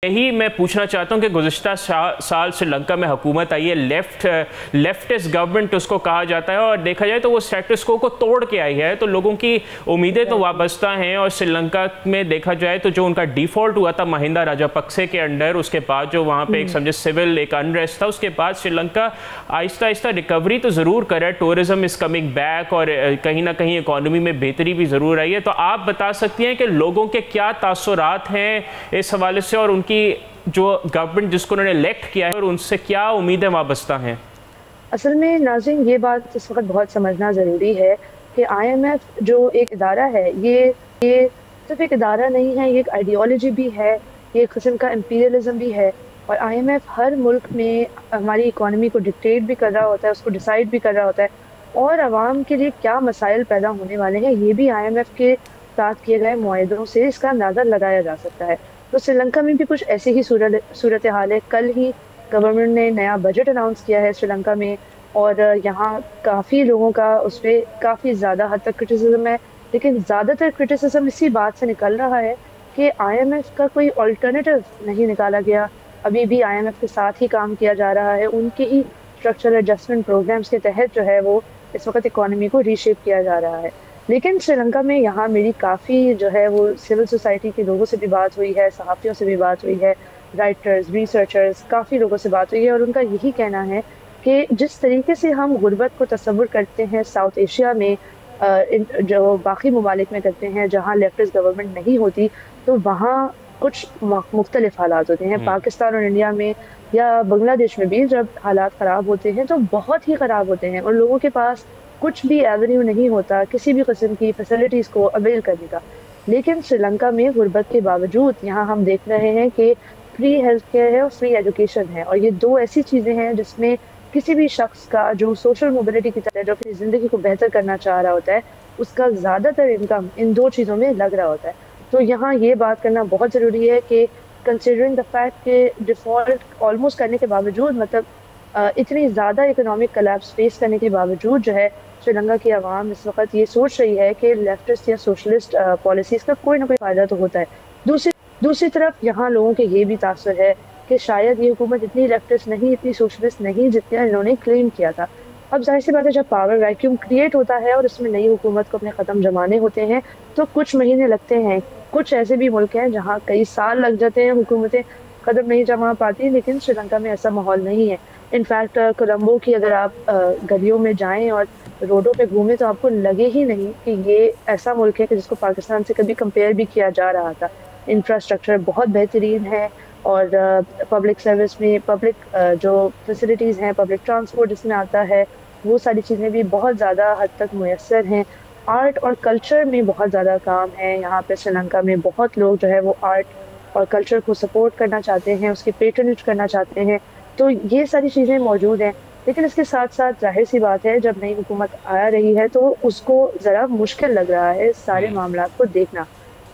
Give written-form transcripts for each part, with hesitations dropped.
यही मैं पूछना चाहता हूँ कि गुज़िश्ता साल श्रीलंका में हुकूमत आई है, लेफ्टिस्ट गवर्नमेंट उसको कहा जाता है, और देखा जाए तो वो स्टेटस को तोड़ के आई है, तो लोगों की उम्मीदें तो वाबस्ता हैं। और श्रीलंका में देखा जाए तो जो उनका डिफ़ॉल्ट हुआ था महिंदा राजापक्से के अंडर, उसके बाद जो वहाँ पे एक समझे सिविल एक अनरेस्ट था, उसके बाद श्रीलंका आहिस्ता आहिस्ता रिकवरी तो ज़रूर करे, टूरिज़म इज़ कमिंग बैक और कहीं ना कहीं इकॉनमी में बेहतरी भी ज़रूर आई है। तो आप बता सकती हैं कि लोगों के क्या तासुरात हैं इस हवाले से, और कि जो गवर्नमेंट जिसको उन्होंने इलेक्ट किया है और उनसे क्या उम्मीदें वाबस्ता हैं? असल में नाज़रीन, ये बात इस वक्त बहुत समझना ज़रूरी है कि IMF जो एक इदारा है, ये सिर्फ एक इदारा नहीं है, ये एक आइडियोलॉजी भी है, ये एक किस्म का इम्पीरियलिज्म भी है। और IMF हर मुल्क में हमारी इकॉनमी को डिक्टेट भी कर रहा होता है, उसको डिसाइड भी कर रहा होता है, और आवाम के लिए क्या मसाइल पैदा होने वाले हैं ये भी IMF के साथ किए गए मुआहदों से इसका अंदाज़ा लगाया जा सकता है। तो श्रीलंका में भी कुछ ऐसी ही सूरत हाल है। कल ही गवर्नमेंट ने नया बजट अनाउंस किया है श्रीलंका में, और यहाँ काफ़ी लोगों का उस पर काफ़ी ज़्यादा हद तक क्रिटिसिज्म है, लेकिन ज़्यादातर क्रिटिसिज्म इसी बात से निकल रहा है कि IMF का कोई अल्टरनेटिव नहीं निकाला गया। अभी भी IMF के साथ ही काम किया जा रहा है, उनके ही स्ट्रक्चरल एडजस्टमेंट प्रोग्राम्स के तहत जो है वो इस वक्त इकॉनमी को रीशेप किया जा रहा है। लेकिन श्रीलंका में यहाँ मेरी काफ़ी जो है वो सिविल सोसाइटी के लोगों से भी बात हुई है, सहाफ़ियों से भी बात हुई है, राइटर्स, रिसर्चर्स, काफ़ी लोगों से बात हुई है, और उनका यही कहना है कि जिस तरीके से हम गुर्बत को तस्वुर करते हैं साउथ एशिया में, जो बाकी ममालिक में करते हैं जहाँ लेफ्टिस्ट गवर्नमेंट नहीं होती, तो वहाँ कुछ मुख्तलिफ हालात होते हैं। पाकिस्तान और इंडिया में या बांग्लादेश में भी जब हालात ख़राब होते हैं तो बहुत ही ख़राब होते हैं, और लोगों के पास कुछ भी एवेन्यू नहीं होता किसी भी किस्म की फैसिलिटीज़ को अवेल करने का। लेकिन श्रीलंका में गुर्बत के बावजूद यहाँ हम देख रहे हैं कि फ्री हेल्थ केयर है और फ्री एजुकेशन है, और ये दो ऐसी चीज़ें हैं जिसमें किसी भी शख्स का जो सोशल मोबिलिटी की तरह जो अपनी ज़िंदगी को बेहतर करना चाह रहा होता है, उसका ज़्यादातर इनकम इन दो चीज़ों में लग रहा होता है। तो यहाँ ये बात करना बहुत ज़रूरी है कि कंसिडरिंग द फैक्ट कि डिफ़ॉल्ट ऑलमोस्ट करने के बावजूद, मतलब इतनी ज़्यादा इकोनॉमिक कोलैप्स फेस करने के बावजूद जो है श्रीलंका की आवाम इस वक्त ये सोच रही है कि लेफ्टिस्ट या सोशलिस्ट पॉलिसीज़ का कोई ना कोई फ़ायदा तो होता है। दूसरी तरफ यहाँ लोगों के ये भी तासुर है कि शायद ये हुकूमत इतनी लेफ्टिस्ट नहीं, इतनी सोशलिस्ट नहीं जितना इन्होंने क्लेम किया था। अब जाहिर सी बात है, जब पावर वैक्यूम क्रिएट होता है और इसमें नई हुकूमत को अपने क़दम जमाने होते हैं तो कुछ महीने लगते हैं। कुछ ऐसे भी मुल्क हैं जहाँ कई साल लग जाते हैं, हुकूमतें कदम नहीं जमा पाती, लेकिन श्रीलंका में ऐसा माहौल नहीं है। इनफैक्ट कोलंबो की अगर आप गलियों में जाएं और रोडों पे घूमें तो आपको लगे ही नहीं कि ये ऐसा मुल्क है कि जिसको पाकिस्तान से कभी कंपेयर भी किया जा रहा था। इंफ्रास्ट्रक्चर बहुत बेहतरीन है, और पब्लिक सर्विस में जो फैसिलिटीज़ हैं, पब्लिक ट्रांसपोर्ट जिसमें आता है, वो सारी चीज़ें भी बहुत ज़्यादा हद तक मुयस्सर हैं। आर्ट और कल्चर में बहुत ज़्यादा काम है यहाँ पे श्रीलंका में। बहुत लोग जो है वो आर्ट और कल्चर को सपोर्ट करना चाहते हैं, उसकी पेट्रनेज करना चाहते हैं, तो ये सारी चीज़ें मौजूद हैं। लेकिन इसके साथ साथ जाहिर सी बात है, जब नई हुकूमत आ रही है तो उसको ज़रा मुश्किल लग रहा है सारे मामलात को देखना।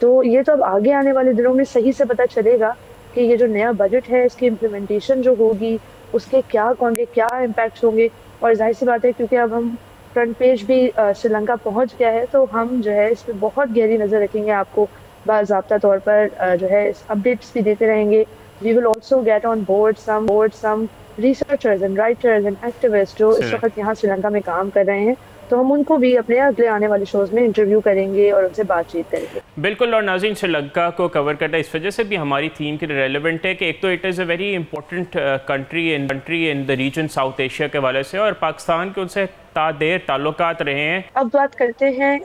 तो ये तो अब आगे आने वाले दिनों में सही से पता चलेगा कि ये जो नया बजट है इसकी इम्प्लीमेंटेशन जो होगी उसके क्या इम्पैक्ट्स होंगे। और जाहिर सी बात है, क्योंकि अब हम फ्रंट पेज भी श्रीलंका पहुंच गया है, तो हम जो है इस पर बहुत गहरी नज़र रखेंगे, आपको बाज़ाब्ता तौर पर जो है अपडेट्स भी देते रहेंगे। We will also get on board some researchers and writers and activists जो इस वक्त यहाँ श्रीलंका में काम कर रहे हैं, तो हम उनको भी अपने अगले आने वाले शोज़ में इंटरव्यू करेंगे और उनसे बातचीत करेंगे। बिल्कुल, और नाज़रीन, श्रीलंका को कवर करना इस वजह से भी हमारी थीम के लिए रेलेवेंट है कि एक तो it is a very important country in the region South Asia के हवाले से, और पाकिस्तान के उनसे तादेर ताल्लुकात रहे हैं। अब बात करते हैं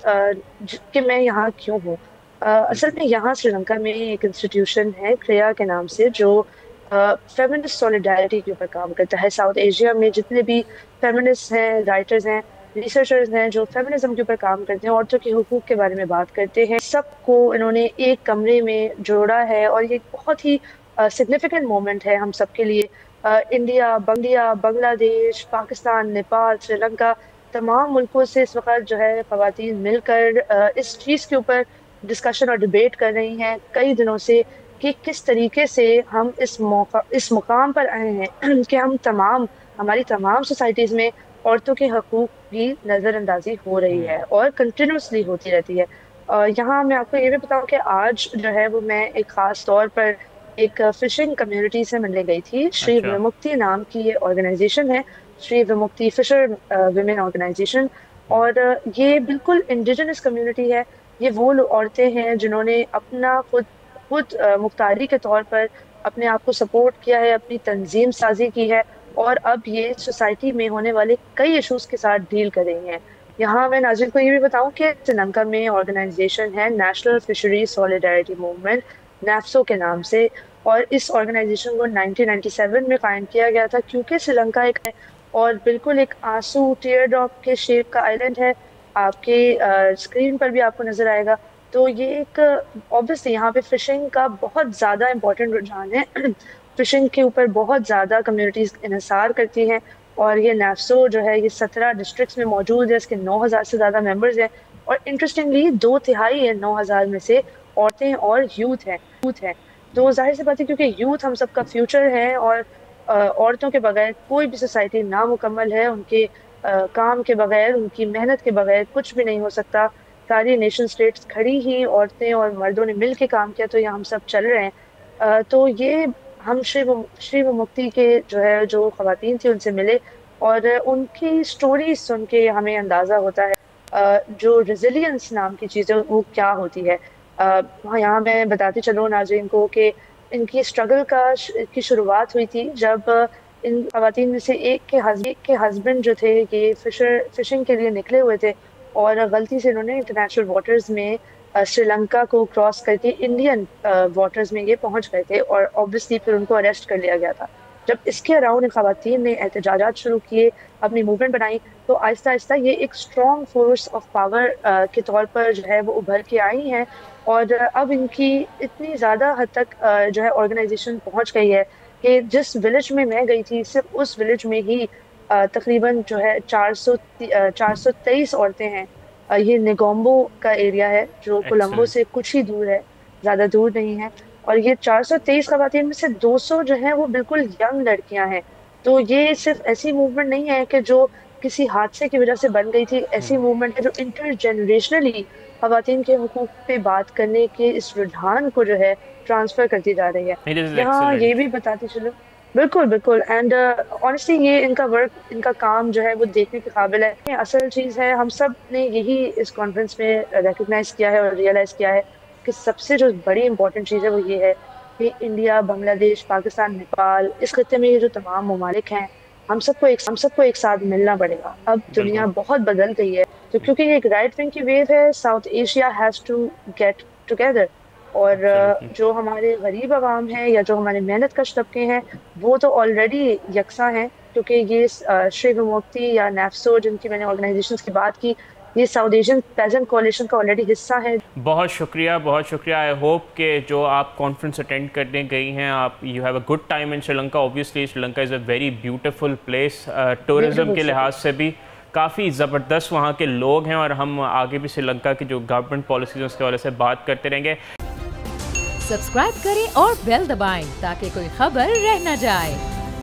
कि मैं यहाँ क्यों हूँ। असल में यहाँ श्रीलंका में एक इंस्टीट्यूशन है क्रिया के नाम से, जो फेमिनिस्ट सॉलिडारिटी के ऊपर काम करता है। साउथ एशिया में जितने भी फेमिनिस्ट हैं, राइटर्स हैं, रिसर्चर्स हैं जो फेमिनिज्म के ऊपर काम करते हैं, औरतों के हुकूक के बारे में बात करते हैं, सबको इन्होंने एक कमरे में जोड़ा है, और ये बहुत ही सिग्निफिकेंट मोमेंट है हम सब के लिए। इंडिया, बांग्लादेश, पाकिस्तान, नेपाल, श्रीलंका, तमाम मुल्कों से इस वक्त जो है ख़वातीन मिलकर इस चीज़ के ऊपर डिस्कशन और डिबेट कर रही हैं कई दिनों से कि किस तरीके से हम इस मुकाम पर आए हैं कि हमारी तमाम सोसाइटीज़ में औरतों के हकूक़ की नज़रअंदाजी हो रही है और कंटिन्यूसली होती रहती है। यहाँ मैं आपको ये भी बताऊँ कि आज जो है वो मैं एक ख़ास तौर पर ایک فشنگ کمیونٹی سے ملنے گئی تھی. شری ومکتی نام کی یہ آرگنائزیشن ہے, شری ومکتی فشر ویمن آرگنائزیشن, اور یہ بالکل انڈیجنس کمیونٹی ہے. یہ وہ عورتیں ہیں جنہوں نے اپنا خود مختاری کے طور پر اپنے آپ کو سپورٹ کیا ہے, اپنی تنظیم سازی کی ہے, اور اب یہ سوسائٹی میں ہونے والے کئی ایشوز کے ساتھ ڈیل کر رہی ہیں. یہاں میں ناظرین کو یہ بھی بتاؤں کہ سری لنکا میں آرگنائزیشن ہے نیشنل فشری سولیڈیرٹی موومنٹ, نیفسو کے نام سے, اور اس آرگنائزیشن کو 1997 میں قائم کیا گیا تھا کیونکہ سری لنکا ایک ہے اور بالکل ایک آنسو ٹیئر ڈراپ کے شیپ کا آئیلینڈ ہے. آپ کے اسکرین پر بھی آپ کو نظر آئے گا. تو یہ ایک obviously یہاں پہ فشنگ کا بہت زیادہ امپورٹنٹ رجحان ہے. فشنگ کے اوپر بہت زیادہ کمیونٹیز انحصار کرتی ہیں, اور یہ نیفسو جو ہے یہ 17 ڈسٹرکٹس میں موجود ہے. اس کے 9,000 سے زیادہ ممبرز ہیں, اور انٹرسٹنگلی 2/3 ہے 9,000 میں سے عورتیں اور یوتھ ہیں. تو ظاہر سی بات ہے کیونکہ یوتھ ہم سب کا فیوچر ہے, اور عورتوں کے بغیر کوئی بھی سوسائٹی نامکمل ہے. ان کے کام کے بغیر, ان کی محنت کے بغیر کچھ بھی نہیں ہو سکتا. ساری نیشن اسٹیٹس کھڑی ہی عورتیں اور مردوں نے مل کے کام کیا, تو یہ ہم سب چل رہے ہیں. تو یہ ہم شری ومکتی کے جو خواتین تھیں ان سے ملے, اور ان کی سٹوریز سن کے ہمیں اندازہ ہوتا ہے جو ریزیلینس نام کی چیز ہے وہ کیا ہوتی ہے. یہاں میں بتاتی چلوں ناظرین کو کہ ان کی اسٹرگل کی شروعات ہوئی تھی جب ان خواتین میں سے ایک کے ہسبینڈ جو تھے یہ فشنگ کے لیے نکلے ہوئے تھے, اور غلطی سے انہوں نے انٹرنیشنل واٹرز میں سری لنکا کو کراس کر کے انڈین واٹرز میں یہ پہنچ گئے تھے, اور obviously پھر ان کو اریسٹ کر لیا گیا تھا. جب اس کے اراؤنڈ خواتین نے احتجاجات شروع کیے, اپنی موومنٹ بنائی, تو آہستہ آہستہ یہ ایک اسٹرانگ فورس آف پاور کے طور پر جو ہے وہ ابھر کے آئی ہیں. اور اب ان کی اتنی زیادہ حد تک جو ہے آرگنائزیشن پہنچ گئی ہے کہ جس ولیج میں میں گئی تھی صرف اس ولیج میں ہی تقریباً جو ہے 423 عورتیں ہیں. یہ نیگومبو کا ایریا ہے جو کولمبو سے کچھ ہی دور ہے, زیادہ دور نہیں ہے, اور یہ 423 خواتین میں سے 200 جو ہیں وہ بالکل ینگ لڑکیاں ہیں. تو یہ صرف ایسی موومنٹ نہیں ہے کہ جو کسی حادثے کی وجہ سے بن گئی تھی, ایسی موومنٹ ہے جو انٹر جنریشنلی خواتین کے حقوق پہ بات کرنے کے اس رجحان کو جو ہے ٹرانسفر کرتی جا رہی ہے. یہاں یہ بھی بتاتی چلو, بالکل اینڈ آنیسٹلی یہ ان کا ورک, ان کا کام جو ہے وہ دیکھنے کے قابل ہے. اصل چیز ہے ہم سب نے یہی اس کانفرنس میں ریکگنائز کیا ہے اور ریئلائز کیا ہے کہ سب سے جو بڑی امپورٹنٹ چیز ہے وہ یہ ہے کہ انڈیا, بنگلہ دیش, پاکستان, نیپال, اس خطے میں یہ جو تمام ممالک ہیں, ہم سب کو ایک ساتھ ملنا پڑے گا. اب دنیا بہت بدل گئی ہے, تو کیونکہ یہ ایک رائٹ ونگ کی ویو ہے, South Asia has to get together. اور جو ہمارے غریب عوام ہیں یا جو ہمارے محنت کش طبقے ہیں وہ تو آلریڈی یکساں ہیں, کیونکہ یہ شری ومکتی یا نیفسو جن کی میں نے آرگنائزیشنز کی بات کی, یہ ساؤتھ ایشین پیجنٹ کولیشن کا آلریڈی حصہ ہے. بہت شکریہ. آئی ہوپ کہ جو آپ کانفرنس اٹینڈ کرنے گئی ہیں, آپ you have a good time in Sri Lanka. Obviously Sri Lanka is a very beautiful place, tourism کے لحاظ سے بھی کافی زبردست وہاں کے لوگ ہیں, اور ہم آگے بھی سری لنکا کی جو گورنمنٹ پالیسیز ہیں اس کے حوالے سے بات کرتے رہیں گے. سبسکرائب کریں اور بیل دبائیں تاکہ کوئی خبر رہ نہ جائے.